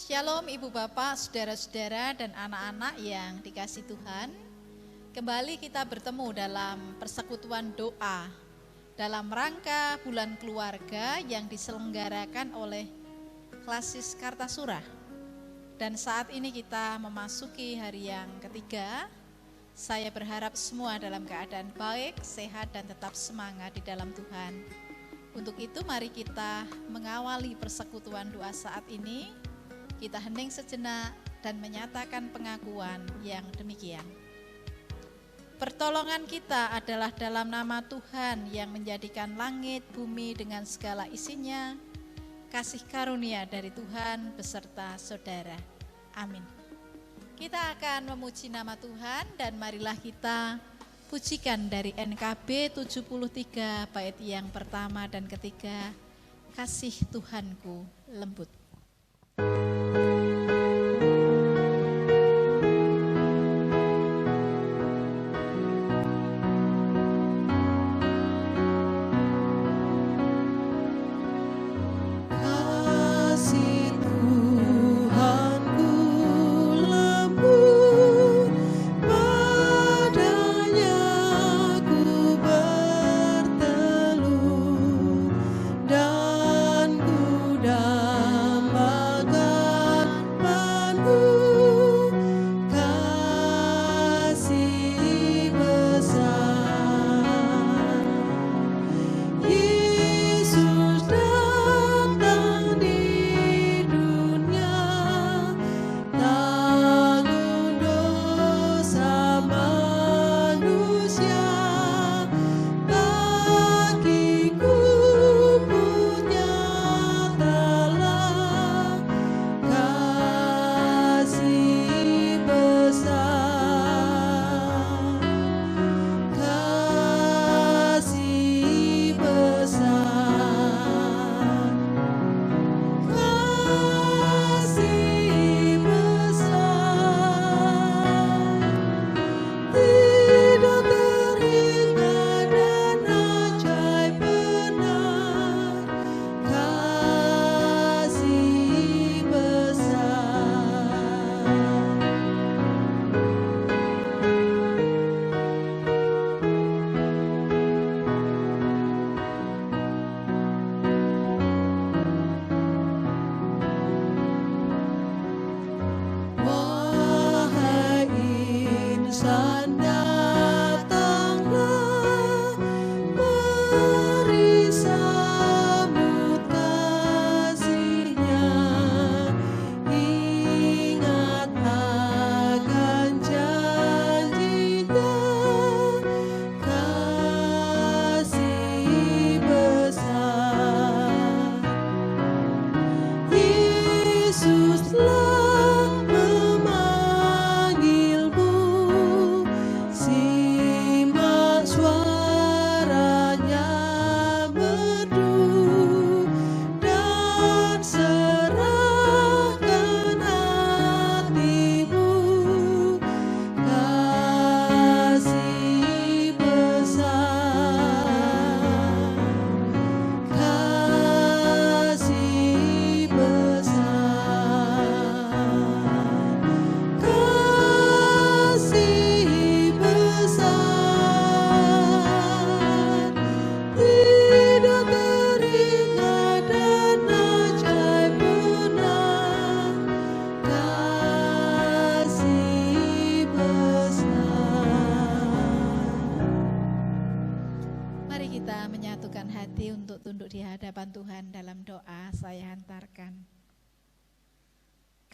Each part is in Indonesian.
Shalom Ibu Bapak, saudara-saudara dan anak-anak yang dikasihi Tuhan. Kembali kita bertemu dalam persekutuan doa dalam rangka bulan keluarga yang diselenggarakan oleh Klasis Kartasura. Dan saat ini kita memasuki hari yang ketiga. Saya berharap semua dalam keadaan baik, sehat dan tetap semangat di dalam Tuhan. Untuk itu mari kita mengawali persekutuan doa saat ini. Kita hening sejenak dan menyatakan pengakuan yang demikian. Pertolongan kita adalah dalam nama Tuhan yang menjadikan langit, bumi dengan segala isinya. Kasih karunia dari Tuhan beserta saudara. Amin. Kita akan memuji nama Tuhan dan marilah kita pujikan dari NKB 73 bait yang pertama dan ketiga. Kasih Tuhanku lembut.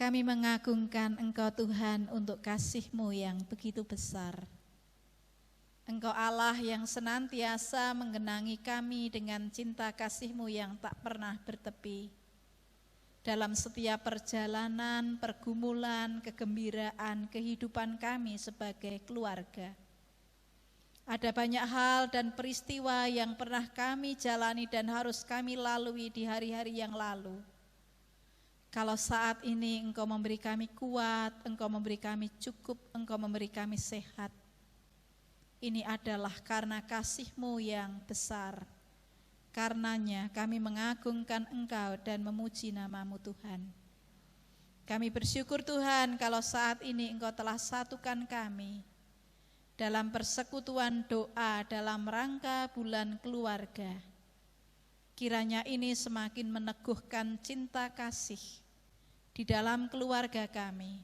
Kami mengagungkan Engkau Tuhan untuk kasih-Mu yang begitu besar. Engkau Allah yang senantiasa menggenangi kami dengan cinta kasih-Mu yang tak pernah bertepi. Dalam setiap perjalanan, pergumulan, kegembiraan, kehidupan kami sebagai keluarga. Ada banyak hal dan peristiwa yang pernah kami jalani dan harus kami lalui di hari-hari yang lalu. Kalau saat ini Engkau memberi kami kuat, Engkau memberi kami cukup, Engkau memberi kami sehat. Ini adalah karena kasih-Mu yang besar. Karenanya kami mengagungkan Engkau dan memuji nama-Mu Tuhan. Kami bersyukur Tuhan kalau saat ini Engkau telah satukan kami dalam persekutuan doa dalam rangka bulan keluarga. Kiranya ini semakin meneguhkan cinta kasih di dalam keluarga kami,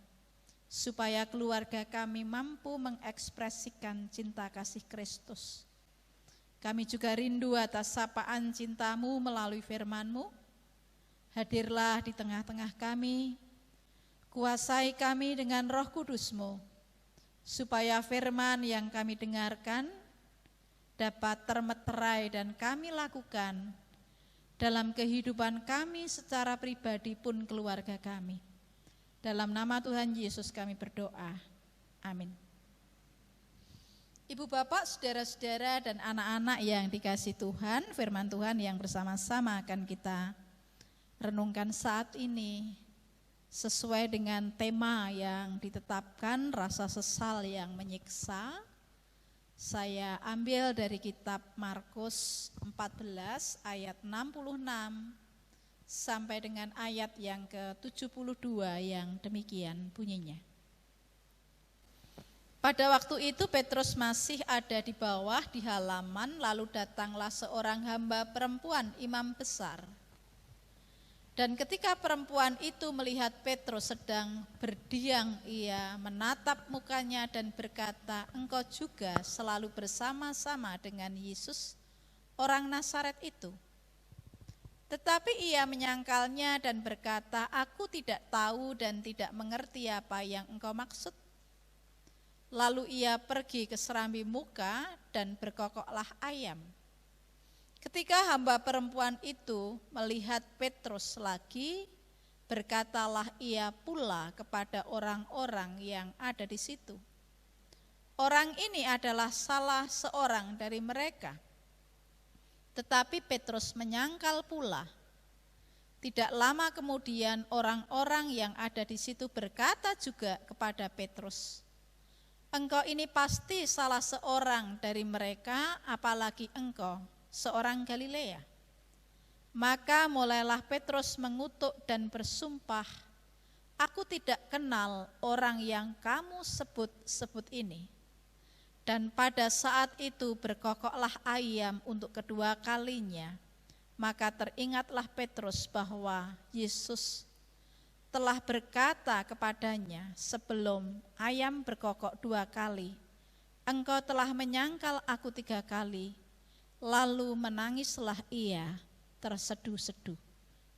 supaya keluarga kami mampu mengekspresikan cinta kasih Kristus. Kami juga rindu atas sapaan cinta-Mu melalui firman-Mu. Hadirlah di tengah-tengah kami, kuasai kami dengan Roh Kudus-Mu, supaya firman yang kami dengarkan dapat termeterai dan kami lakukan dalam kehidupan kami secara pribadi pun keluarga kami. Dalam nama Tuhan Yesus kami berdoa. Amin. Ibu bapak, saudara-saudara dan anak-anak yang dikasihi Tuhan, firman Tuhan yang bersama-sama akan kita renungkan saat ini sesuai dengan tema yang ditetapkan, rasa sesal yang menyiksa. Saya ambil dari kitab Markus 14 ayat 66 sampai dengan ayat yang ke-72 yang demikian bunyinya. Pada waktu itu Petrus masih ada di bawah di halaman, lalu datanglah seorang hamba perempuan imam besar. Dan ketika perempuan itu melihat Petrus sedang berdiam, ia menatap mukanya dan berkata, "Engkau juga selalu bersama-sama dengan Yesus, orang Nazaret itu." Tetapi ia menyangkalnya dan berkata, "Aku tidak tahu dan tidak mengerti apa yang engkau maksud." Lalu ia pergi ke serambi muka dan berkokoklah ayam. Ketika hamba perempuan itu melihat Petrus lagi, berkatalah ia pula kepada orang-orang yang ada di situ, "Orang ini adalah salah seorang dari mereka." Tetapi Petrus menyangkal pula. Tidak lama kemudian orang-orang yang ada di situ berkata juga kepada Petrus, "Engkau ini pasti salah seorang dari mereka, apalagi engkau seorang Galilea." Maka mulailah Petrus mengutuk dan bersumpah, "Aku tidak kenal orang yang kamu sebut-sebut ini." Dan pada saat itu berkokoklah ayam untuk kedua kalinya. Maka teringatlah Petrus bahwa Yesus telah berkata kepadanya sebelum ayam berkokok 2 kali, "Engkau telah menyangkal aku 3 kali." Lalu menangislah ia terseduh-seduh.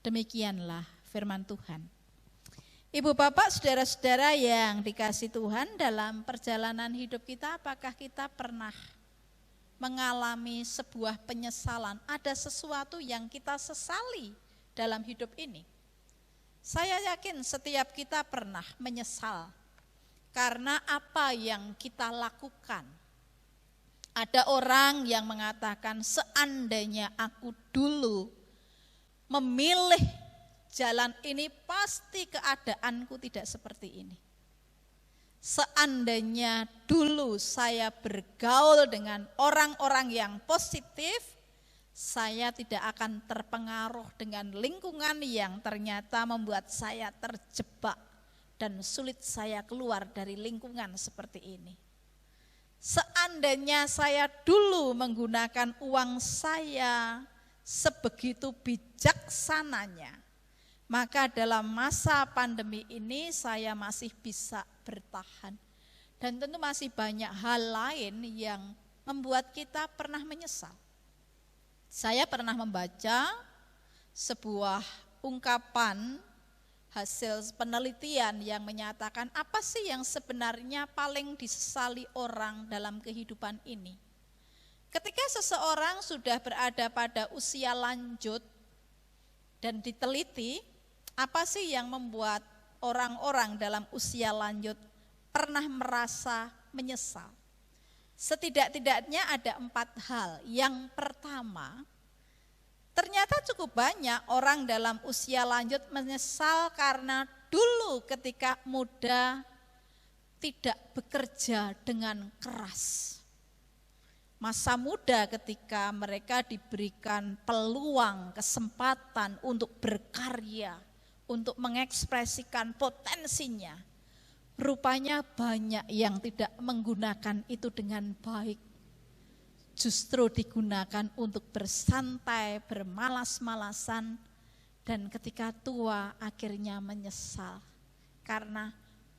Demikianlah firman Tuhan. Ibu bapak, saudara-saudara yang dikasihi Tuhan, dalam perjalanan hidup kita, apakah kita pernah mengalami sebuah penyesalan? Ada sesuatu yang kita sesali dalam hidup ini. Saya yakin setiap kita pernah menyesal karena apa yang kita lakukan. Ada orang yang mengatakan, "Seandainya aku dulu memilih jalan ini, pasti keadaanku tidak seperti ini. Seandainya dulu saya bergaul dengan orang-orang yang positif, saya tidak akan terpengaruh dengan lingkungan yang ternyata membuat saya terjebak dan sulit saya keluar dari lingkungan seperti ini. Seandainya saya dulu menggunakan uang saya sebegitu bijaksananya, maka dalam masa pandemi ini saya masih bisa bertahan." Dan tentu masih banyak hal lain yang membuat kita pernah menyesal. Saya pernah membaca sebuah ungkapan hasil penelitian yang menyatakan apa sih yang sebenarnya paling disesali orang dalam kehidupan ini. Ketika seseorang sudah berada pada usia lanjut dan diteliti, apa sih yang membuat orang-orang dalam usia lanjut pernah merasa menyesal? Setidak-tidaknya ada 4 hal. Yang pertama, ternyata cukup banyak orang dalam usia lanjut menyesal karena dulu ketika muda tidak bekerja dengan keras. Masa muda ketika mereka diberikan peluang, kesempatan untuk berkarya, untuk mengekspresikan potensinya, rupanya banyak yang tidak menggunakan itu dengan baik. Justru digunakan untuk bersantai, bermalas-malasan, dan ketika tua akhirnya menyesal. Karena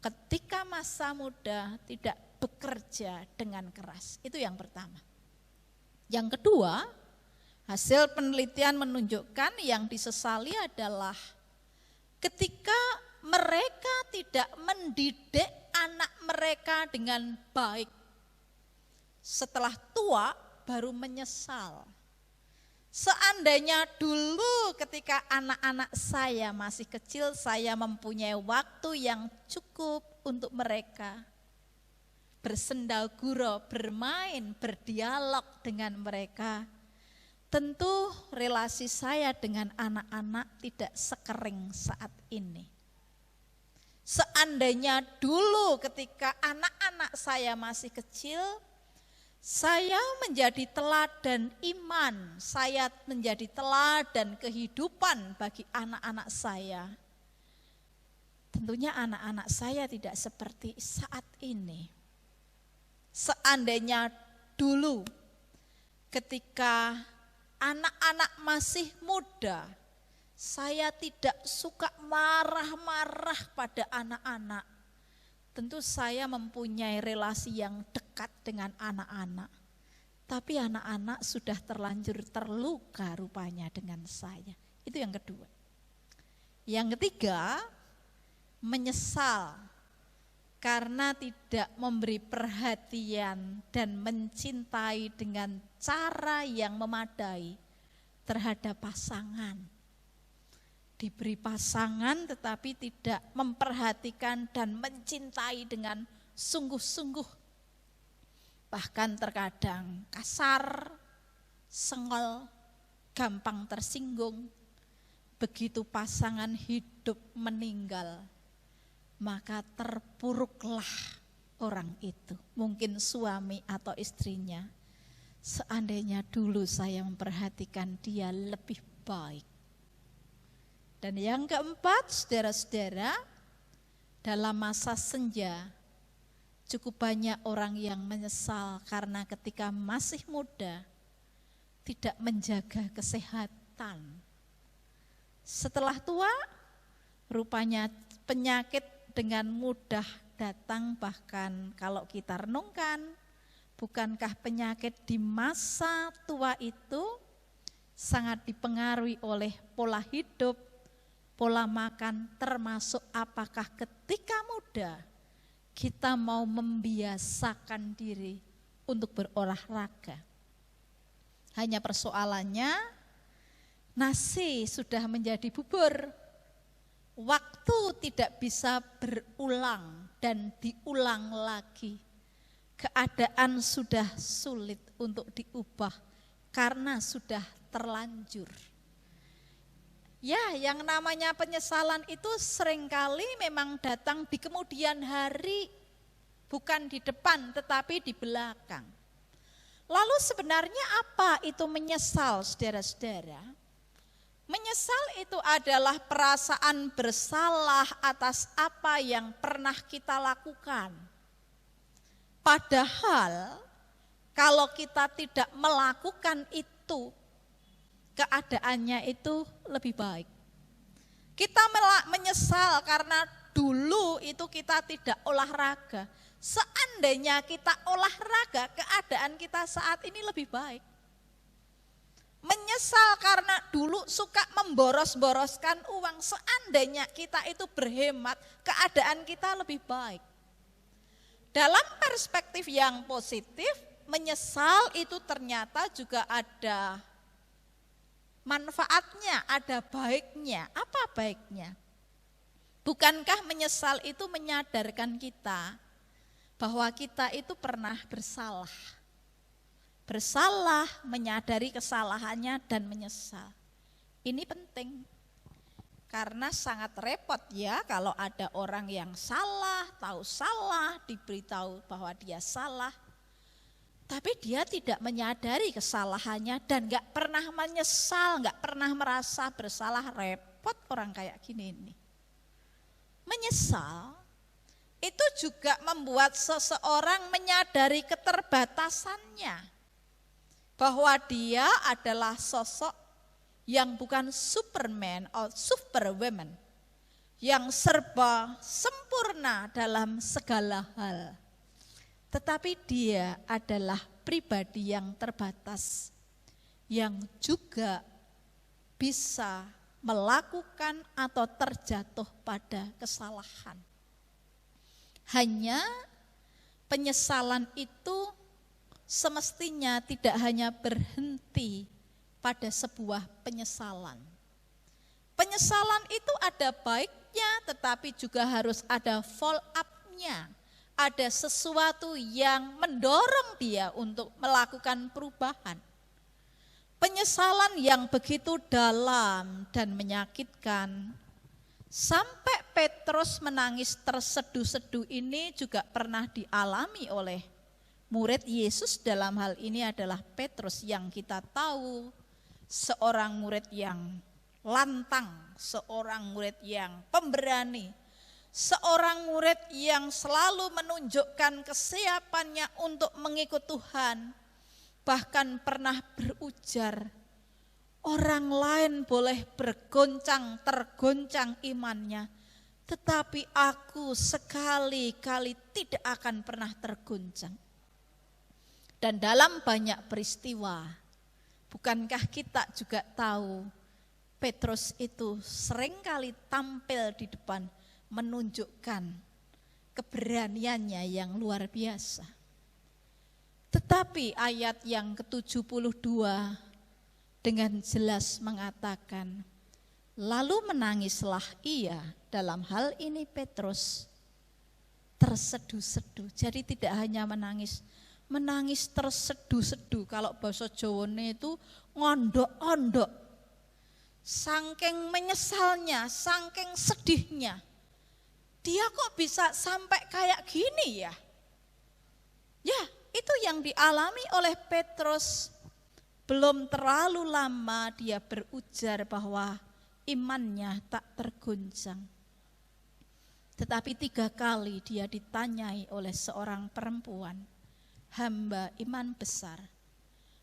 ketika masa muda tidak bekerja dengan keras. Itu yang pertama. Yang kedua, hasil penelitian menunjukkan yang disesali adalah ketika mereka tidak mendidik anak mereka dengan baik. Setelah tua baru menyesal. Seandainya dulu ketika anak-anak saya masih kecil, saya mempunyai waktu yang cukup untuk mereka. Bersendau gurau, bermain, berdialog dengan mereka. Tentu relasi saya dengan anak-anak tidak sekering saat ini. Seandainya dulu ketika anak-anak saya masih kecil, saya menjadi teladan iman, saya menjadi teladan kehidupan bagi anak-anak saya. Tentunya anak-anak saya tidak seperti saat ini. Seandainya dulu ketika anak-anak masih muda, saya tidak suka marah-marah pada anak-anak. Tentu saya mempunyai relasi yang dekat dengan anak-anak. Tapi anak-anak sudah terlanjur terluka rupanya dengan saya. Itu yang kedua. Yang ketiga, menyesal karena tidak memberi perhatian dan mencintai dengan cara yang memadai terhadap pasangan. Diberi pasangan tetapi tidak memperhatikan dan mencintai dengan sungguh-sungguh. Bahkan terkadang kasar, sengol, gampang tersinggung. Begitu pasangan hidup meninggal, maka terpuruklah orang itu. Mungkin suami atau istrinya. Seandainya dulu saya memperhatikan dia lebih baik. Dan yang keempat, saudara-saudara, dalam masa senja cukup banyak orang yang menyesal karena ketika masih muda tidak menjaga kesehatan. Setelah tua, rupanya penyakit dengan mudah datang, bahkan kalau kita renungkan, bukankah penyakit di masa tua itu sangat dipengaruhi oleh pola hidup, pola makan, termasuk apakah ketika muda kita mau membiasakan diri untuk berolahraga. Hanya persoalannya nasi sudah menjadi bubur. Waktu tidak bisa berulang dan diulang lagi. Keadaan sudah sulit untuk diubah karena sudah terlanjur. Ya, yang namanya penyesalan itu seringkali memang datang di kemudian hari, bukan di depan tetapi di belakang. Lalu sebenarnya apa itu menyesal, saudara-saudara? Menyesal itu adalah perasaan bersalah atas apa yang pernah kita lakukan. Padahal kalau kita tidak melakukan itu, keadaannya itu lebih baik. Kita menyesal karena dulu itu kita tidak olahraga. Seandainya kita olahraga, keadaan kita saat ini lebih baik. Menyesal karena dulu suka memboros-boroskan uang. Seandainya kita itu berhemat, keadaan kita lebih baik. Dalam perspektif yang positif, menyesal itu ternyata juga ada manfaatnya, ada baiknya. Apa baiknya? Bukankah menyesal itu menyadarkan kita bahwa kita itu pernah bersalah? Bersalah, menyadari kesalahannya dan menyesal. Ini penting. Karena sangat repot ya kalau ada orang yang salah, tahu salah, diberitahu bahwa dia salah. Tapi dia tidak menyadari kesalahannya dan gak pernah menyesal, gak pernah merasa bersalah, repot. repot orang kayak gini ini. Menyesal itu juga membuat seseorang menyadari keterbatasannya, bahwa dia adalah sosok yang bukan Superman atau Superwoman, yang serba sempurna dalam segala hal. Tetapi dia adalah pribadi yang terbatas, yang juga bisa melakukan atau terjatuh pada kesalahan. Hanya penyesalan itu semestinya tidak hanya berhenti pada sebuah penyesalan. Penyesalan itu ada baiknya, tetapi juga harus ada follow up-nya. Ada sesuatu yang mendorong dia untuk melakukan perubahan. Penyesalan yang begitu dalam dan menyakitkan, sampai Petrus menangis terseduh-seduh ini juga pernah dialami oleh murid Yesus. Dalam hal ini adalah Petrus yang kita tahu seorang murid yang lantang, seorang murid yang pemberani, seorang murid yang selalu menunjukkan kesiapannya untuk mengikut Tuhan. Bahkan pernah berujar, orang lain boleh bergoncang, tergoncang imannya, tetapi aku sekali-kali tidak akan pernah tergoncang. Dan dalam banyak peristiwa, bukankah kita juga tahu Petrus itu seringkali tampil di depan menunjukkan keberaniannya yang luar biasa. Tetapi ayat yang ke-72 dengan jelas mengatakan, lalu menangislah ia. Dalam hal ini Petrus terseduh-seduh. Jadi tidak hanya menangis terseduh-seduh. Kalau bahasa Jawane itu ngondok-ondok. Saking menyesalnya, saking sedihnya. Dia kok bisa sampai kayak gini ya? Ya, itu yang dialami oleh Petrus. Belum terlalu lama dia berujar bahwa imannya tak tergoncang. Tetapi 3 kali dia ditanyai oleh seorang perempuan, hamba iman besar,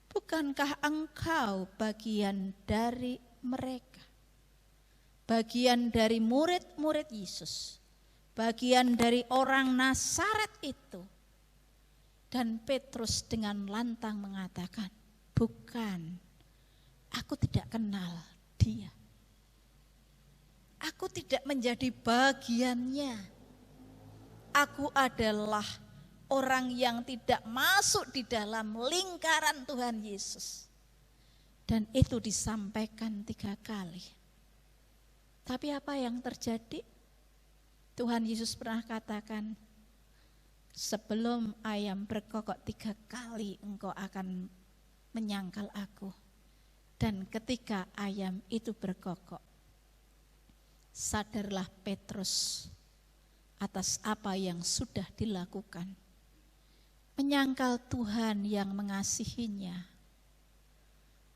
bukankah engkau bagian dari mereka? Bagian dari murid-murid Yesus, bagian dari orang Nazaret itu. Dan Petrus dengan lantang mengatakan, bukan, aku tidak kenal dia. Aku tidak menjadi bagiannya. Aku adalah orang yang tidak masuk di dalam lingkaran Tuhan Yesus. Dan itu disampaikan 3 kali. Tapi apa yang terjadi? Tuhan Yesus pernah katakan, sebelum ayam berkokok 3 kali engkau akan menyangkal aku. Dan ketika ayam itu berkokok, sadarlah Petrus atas apa yang sudah dilakukan. Menyangkal Tuhan yang mengasihinya.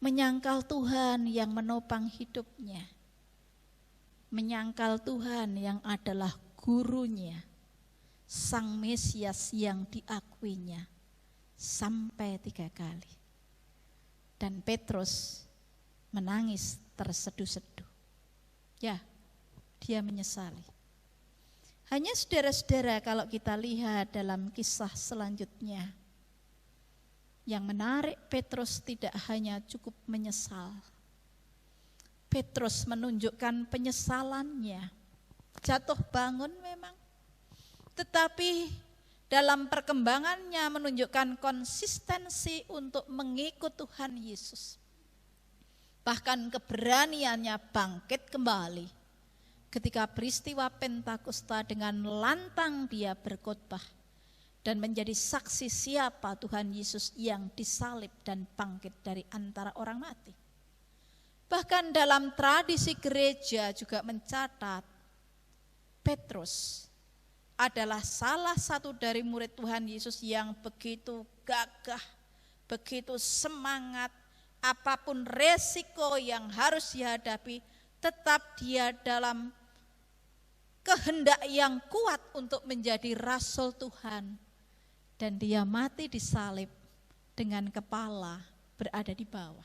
Menyangkal Tuhan yang menopang hidupnya. Menyangkal Tuhan yang adalah gurunya. Sang Mesias yang diakuinya sampai 3 kali. Dan Petrus menangis terseduh-seduh. Ya, dia menyesali. Hanya saudara-saudara kalau kita lihat dalam kisah selanjutnya, yang menarik Petrus tidak hanya cukup menyesal. Petrus menunjukkan penyesalannya. Jatuh bangun memang. Tetapi dalam perkembangannya menunjukkan konsistensi untuk mengikut Tuhan Yesus. Bahkan keberaniannya bangkit kembali ketika peristiwa Pentakosta dengan lantang dia berkhotbah dan menjadi saksi siapa Tuhan Yesus yang disalib dan bangkit dari antara orang mati. Bahkan dalam tradisi gereja juga mencatat Petrus adalah salah satu dari murid Tuhan Yesus yang begitu gagah, begitu semangat, apapun resiko yang harus dihadapi, tetap dia dalam kehendak yang kuat untuk menjadi rasul Tuhan. Dan dia mati disalib dengan kepala berada di bawah.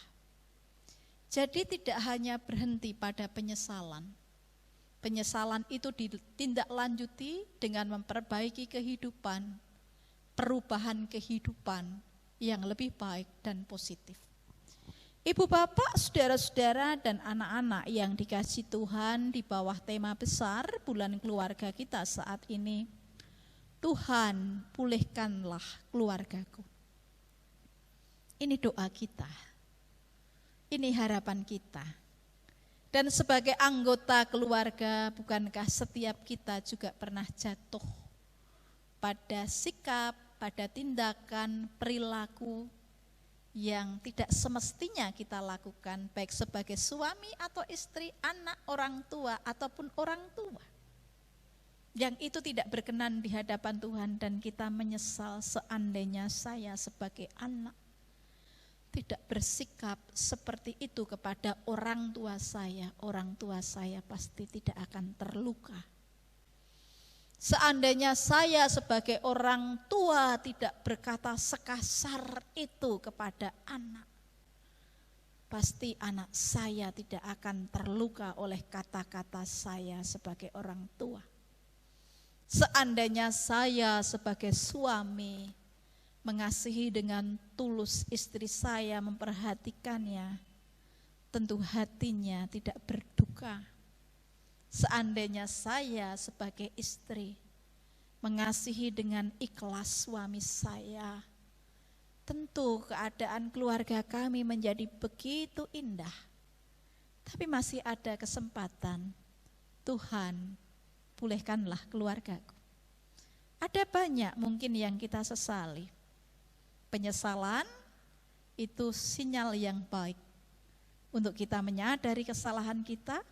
Jadi tidak hanya berhenti pada penyesalan. Penyesalan itu ditindaklanjuti dengan memperbaiki kehidupan, perubahan kehidupan yang lebih baik dan positif. Ibu bapak, saudara-saudara dan anak-anak yang dikasihi Tuhan, di bawah tema besar bulan keluarga kita saat ini, Tuhan pulihkanlah keluargaku. Ini doa kita, ini harapan kita. Dan sebagai anggota keluarga, bukankah setiap kita juga pernah jatuh pada sikap, pada tindakan, perilaku yang tidak semestinya kita lakukan, baik sebagai suami atau istri, anak, orang tua, ataupun orang tua. Yang itu tidak berkenan di hadapan Tuhan, dan kita menyesal seandainya saya sebagai anak tidak bersikap seperti itu kepada orang tua saya pasti tidak akan terluka. Seandainya saya sebagai orang tua tidak berkata sekasar itu kepada anak, pasti anak saya tidak akan terluka oleh kata-kata saya sebagai orang tua. Seandainya saya sebagai suami mengasihi dengan tulus istri saya, memperhatikannya, tentu hatinya tidak berduka. Seandainya saya sebagai istri mengasihi dengan ikhlas suami saya, tentu keadaan keluarga kami menjadi begitu indah. Tapi masih ada kesempatan, Tuhan pulihkanlah keluargaku. Ada banyak mungkin yang kita sesali. Penyesalan itu sinyal yang baik untuk kita menyadari kesalahan kita,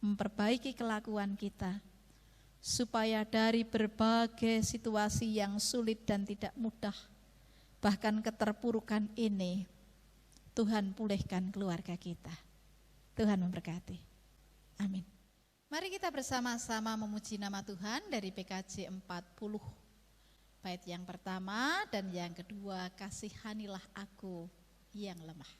memperbaiki kelakuan kita, supaya dari berbagai situasi yang sulit dan tidak mudah, bahkan keterpurukan ini, Tuhan pulihkan keluarga kita. Tuhan memberkati. Amin. Mari kita bersama-sama memuji nama Tuhan dari PKJ 40. Bait yang pertama dan yang kedua, kasihanilah aku yang lemah.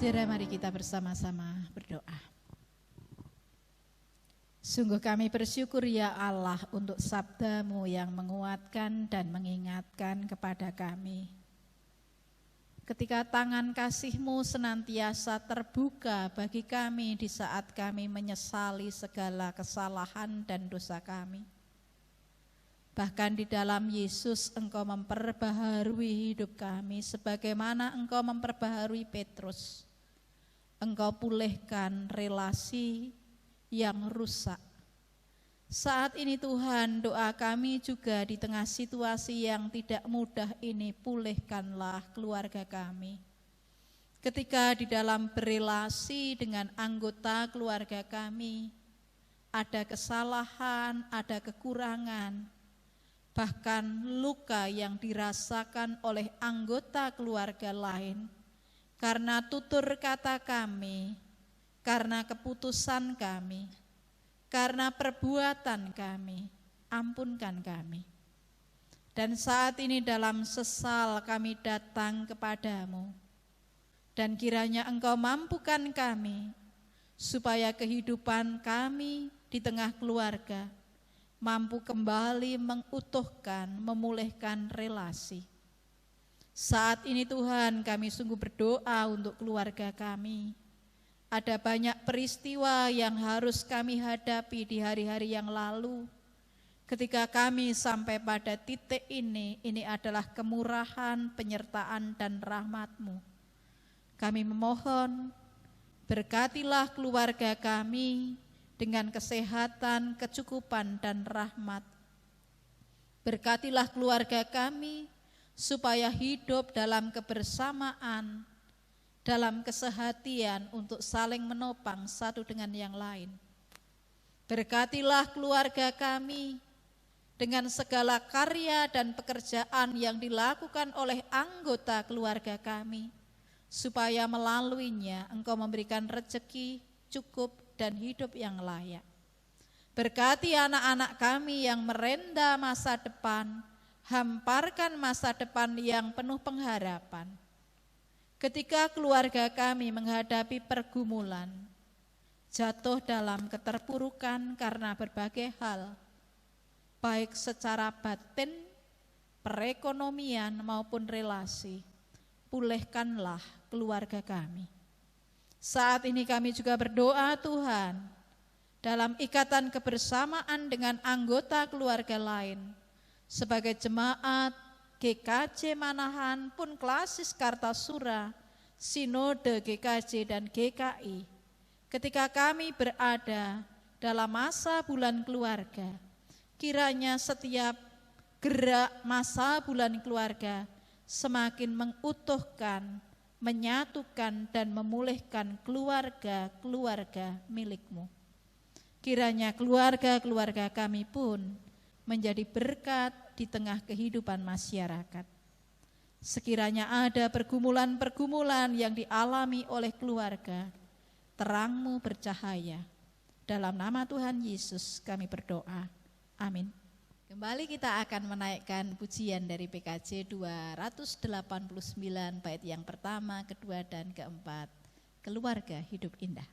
Saudara, mari kita bersama-sama berdoa. Sungguh kami bersyukur ya Allah untuk sabda-Mu yang menguatkan dan mengingatkan kepada kami. Ketika tangan kasih-Mu senantiasa terbuka bagi kami di saat kami menyesali segala kesalahan dan dosa kami. Bahkan di dalam Yesus Engkau memperbaharui hidup kami sebagaimana Engkau memperbaharui Petrus. Engkau pulihkan relasi yang rusak. Saat ini Tuhan, doa kami juga di tengah situasi yang tidak mudah ini, pulihkanlah keluarga kami. Ketika di dalam berelasi dengan anggota keluarga kami, ada kesalahan, ada kekurangan, bahkan luka yang dirasakan oleh anggota keluarga lain, karena tutur kata kami, karena keputusan kami, karena perbuatan kami, ampunkan kami. Dan saat ini dalam sesal kami datang kepadamu, dan kiranya Engkau mampukan kami, supaya kehidupan kami di tengah keluarga mampu kembali mengutuhkan, memulihkan relasi. Saat ini Tuhan, kami sungguh berdoa untuk keluarga kami. Ada banyak peristiwa yang harus kami hadapi di hari-hari yang lalu. Ketika kami sampai pada titik ini adalah kemurahan, penyertaan, dan rahmat-Mu. Kami memohon, berkatilah keluarga kami dengan kesehatan, kecukupan, dan rahmat. Berkatilah keluarga kami supaya hidup dalam kebersamaan, dalam kesehatian untuk saling menopang satu dengan yang lain. Berkatilah keluarga kami dengan segala karya dan pekerjaan yang dilakukan oleh anggota keluarga kami, supaya melaluinya Engkau memberikan rezeki cukup dan hidup yang layak. Berkati anak-anak kami yang merenda masa depan, hamparkan masa depan yang penuh pengharapan. Ketika keluarga kami menghadapi pergumulan, jatuh dalam keterpurukan karena berbagai hal, baik secara batin, perekonomian maupun relasi, pulihkanlah keluarga kami. Saat ini kami juga berdoa Tuhan, dalam ikatan kebersamaan dengan anggota keluarga lain, sebagai jemaat GKJ Manahan pun Klasis Kartasura, Sinode GKJ dan GKI. Ketika kami berada dalam masa bulan keluarga, kiranya setiap gerak masa bulan keluarga semakin mengutuhkan, menyatukan dan memulihkan keluarga-keluarga milik-Mu. Kiranya keluarga-keluarga kami pun menjadi berkat di tengah kehidupan masyarakat. Sekiranya ada pergumulan-pergumulan yang dialami oleh keluarga, terang-Mu bercahaya. Dalam nama Tuhan Yesus kami berdoa. Amin. Kembali kita akan menaikkan pujian dari PKJ 289 bait yang pertama, kedua, dan keempat. Keluarga hidup indah.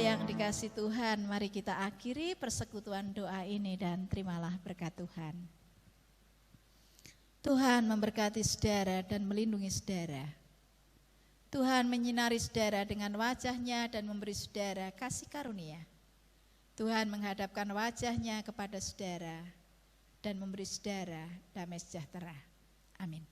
yang dikasih Tuhan, mari kita akhiri persekutuan doa ini dan terimalah berkat Tuhan. Tuhan memberkati saudara dan melindungi saudara. Tuhan menyinari saudara dengan wajah-Nya dan memberi saudara kasih karunia. Tuhan menghadapkan wajah-Nya kepada saudara dan memberi saudara damai sejahtera. Amin.